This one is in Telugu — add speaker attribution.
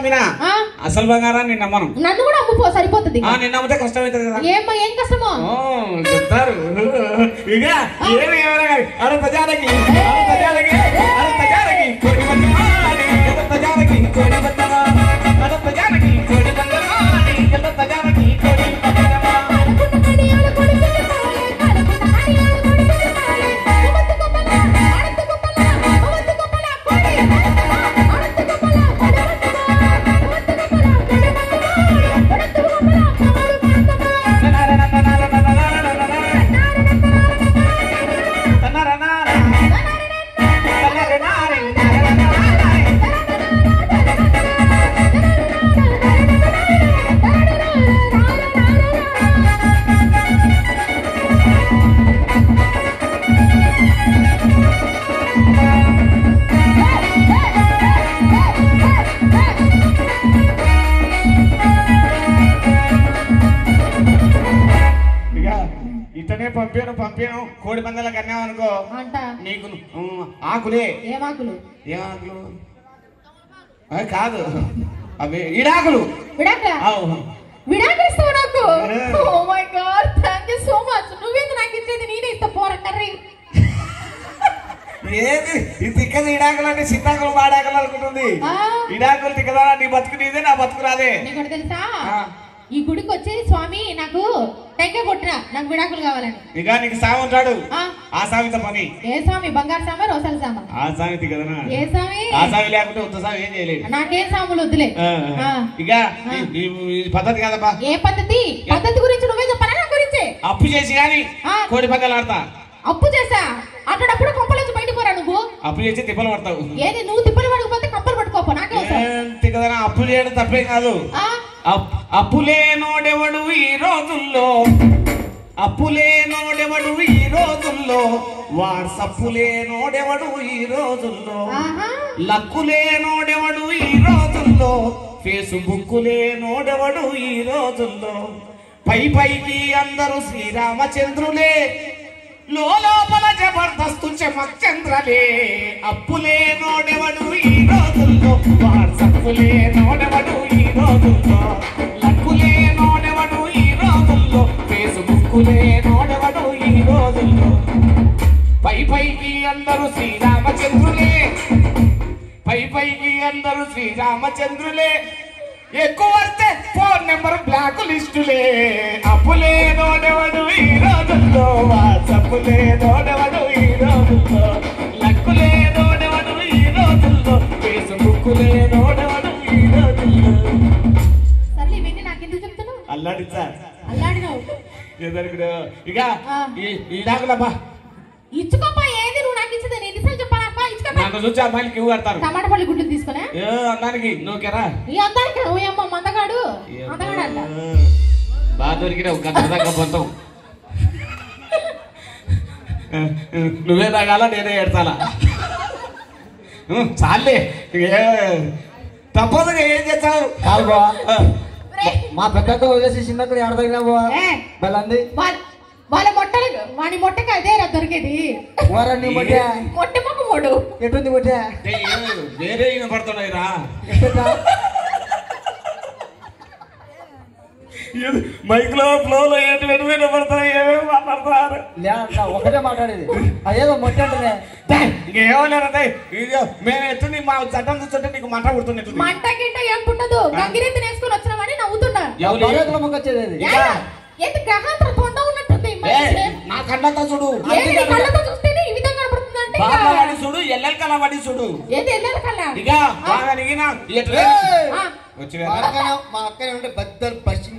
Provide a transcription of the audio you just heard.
Speaker 1: అమ్మినా అసలు బంగారాన్ని నమ్మను.
Speaker 2: నన్ను కూడా అమ్ముపో సరిపోతుంది.
Speaker 1: నిన్న అమ్మితే కష్టం అవుతుంది కదా.
Speaker 2: ఏం కష్టమో
Speaker 1: చెప్తారు. ఇక ఏమి అడుగు ప్రజాలకి కోడి బంగారాన్ని ప్రజాలకి కోడి బంగారాన్ని ప్రజాలకి కోడి బంగారాన్ని ప్రజాలకి కోడి పంపాను కోడి పందాలకు అన్నావనుకో నీకు ఆకులే.
Speaker 2: ఏమాకులు
Speaker 1: కాదు అవి ఇడాకులు.
Speaker 2: విడాకులు నాకు. Oh my god thank you so much. నువ్వేంది నాకు ఇచ్చేది? నేనే ఇస్తా పోర కర్రీ.
Speaker 1: ఏది ఈ తిక్కది ఇడాకులు అంటే సీతాకులు వాడాకులు అనుకుంటుంది. ఇడాకులు తిక్కదా? నీ బతుకు నీదే, నా బతుకు రాదే.
Speaker 2: నీకు తెలుసా ఈ గుడికి వచ్చేది స్వామి నాకు టెంకాయ కొట్టినా నాకు విడాకులు కావాలని.
Speaker 1: ఇక నీకు సామి ఉంటాడు. ఆ సామితో పని.
Speaker 2: ఏ స్వామి? బంగారు సామా రోసాల సామా?
Speaker 1: ఆ సామితి కదా.
Speaker 2: ఏ స్వామి?
Speaker 1: ఆ సామి లేకుంటే ఉత్త సామి ఏం చేయలేదు.
Speaker 2: నాకేం సాములు వద్దులే.
Speaker 1: ఇక పద్ధతి కదమ్మా.
Speaker 2: ఏ పద్ధతి? పద్ధతి గురించి నువ్వే చెప్పాలా నా గురించి?
Speaker 1: అప్పు చేసి గాని కోడి పందాలు ఆడతా.
Speaker 2: అప్పు చేసా అట్లాడప్పుడు కొంపల నుంచి బయటకు పోరా నువ్వు?
Speaker 1: అప్పు చేసి తిప్పలు పడతావు.
Speaker 2: ఏది నువ్వు తిప్పలు పడకపోతే కప్పలు పట్టుకోపో. నాకే
Speaker 1: కదా అప్పు చేయడం తప్పేం కాదు. అప్పులేనోడెవడు ఈ రోజుల్లో, అప్పులేనోడెవడు ఈ రోజుల్లో, వాట్సప్పులేనోడెవడు ఈ రోజుల్లో, లక్కులేనోడెవడు ఈ రోజుల్లో, ఫేస్బుక్కులేనోడెవడు ఈ రోజుల్లో, పైకి అందరూ శ్రీరామచంద్రులే, లోపల జబర్దస్తు చమచంద్రలే. అప్పులేనోడెవడు ఈ రోజుల్లో, వాట్సప్పులేనోడెవడు ఈ రోజుల్లో, లక్కులేనోడెవడు ఈ రోజుల్లో, ఫేస్బుక్కులేనోడెవడు ఈ రోజుల్లో, పైకి అందరూ శ్రీరామచంద్రులే, పైకి అందరూ శ్రీరామచంద్రులే, ఎక్కువ వస్తే ఫోన్ నెంబర్ బ్లాక్ లిస్టులే. అప్పులేనోడెవడు ఈ రోజుల్లో, వాట్సప్పులేనోడెవడు ఈ రోజుల్లో, లక్కులేనోడెవడు ఈ రోజుల్లో, ఫేస్బుక్కులేనోడెవడు ఈ రోజుల్లో.
Speaker 2: సర్లే ఇవన్నీ నాకెందుకు చెప్తున్నావు?
Speaker 1: అల్లాడిచ్చా
Speaker 2: అల్లాడినావు.
Speaker 1: ఇక ఇడాకులమ్మా
Speaker 2: ఇచ్చుకోపా. ఏది నువ్వు నాకు ఇచ్చేది? నేను ఎన్నిసార్లు చెప్పాలా?
Speaker 1: నన్ను చూసి అమ్మాయిలు క్యూ కడతారు.
Speaker 2: టమాటా పళ్ళు గుడ్లు తీసుకున్నా
Speaker 1: అన్నానికి నువ్వుకేరా?
Speaker 2: ఈ అందరికి అమ్మ మందగాడు అంట
Speaker 1: బాగా దొరికిన ఒక గంట దాకా పొందాం. నువ్వే తాగాల నేనే ఏడ్చాలా? చాలే తప్పదు. ఏం చేస్తావు?
Speaker 3: కాదు బా మా పెద్దతో వదిలేసి చిన్నతో ఆడదగినా బా బలంది
Speaker 2: వాళ్ళ మొట్టలు వాడి మొట్టకి అదే దొరికేది. మొట్ట మొక్క మొడు
Speaker 3: ఎటుంది మొట్ట
Speaker 1: వేరే పడుతున్నాయి రా. మైక్ లో ఫ్లోలో ఏంటి వెనువైనా పడతాయి. ఏమేమి మాట్లాడుతున్నారు?
Speaker 3: ఒకటే మాట్లాడేది అదేదో మొట్ట అంటే
Speaker 1: ఇంకేమోలేదే. మేము ఎత్తుంది మా చట్టం చూస్తుంటే నీకు మంట పుడుతుంది.
Speaker 2: మంట గిట్ట ఏం పుట్టదు. గంగిరెత్తి నేసుకొని వచ్చినామని నవ్వుతున్నా.
Speaker 3: వచ్చేది
Speaker 2: గ్రహాంతర తొండ ఉన్నట్టుంది.
Speaker 1: నా కళ్ళతో చూడు.
Speaker 2: చూస్తేనే ఈ విధంగా పడుతుందంటే
Speaker 1: చూడు. ఎల్లెల కళ పడి చూడు.
Speaker 2: ఏది ఎల్లెల కళ?
Speaker 1: ఇక బాగా నిగినా
Speaker 3: మా అక్క ఉంటే బద్దలు పశ్చిమ